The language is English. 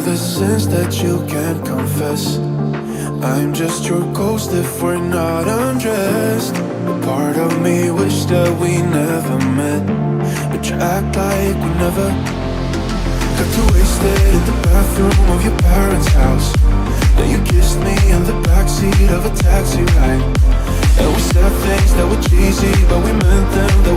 the sins that you can't confess. I'm just your ghost if we're not undressed. A part of me wish that we never met, but you act like we never. Got too wasted in the bathroom of your parents' house. Then you kissed me in the backseat of a taxi ride. And we said things that were cheesy, but we meant them, that